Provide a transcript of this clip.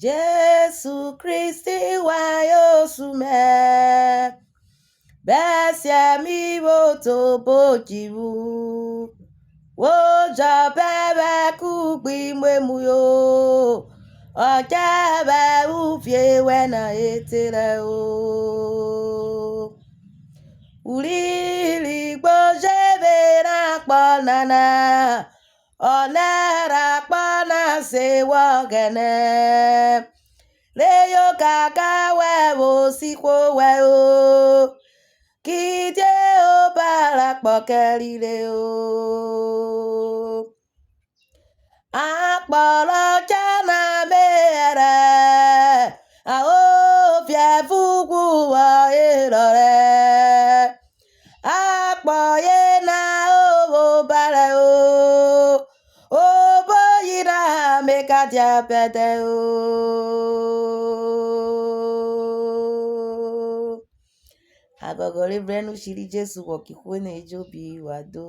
Jésù Kristi wá yóò súnmẹ́, bẹ́sẹ̀ mi bó tó bójìwú, wójọ bẹ́bẹ́ kú gbígbé mu yó, ọjọ́ bẹ́ ufie wẹ́nà ètèrè o. Ulili gbójébé náà pọ̀ nánà, ọ̀nẹ́ra pọ̀ náà ṣe wọ́gẹ̀nẹ́. Leyo kaka wewo sikwo weo, kide o bara pọ̀kẹ́rìlẹ̀ o. Akpọ̀rọ̀ jana mere, a o fie fugwu wa erore. Akpọ̀ye na o bara o, o boyira meka diapete o. Agogori brenu shiri Jesu wokikwene ejobi wado.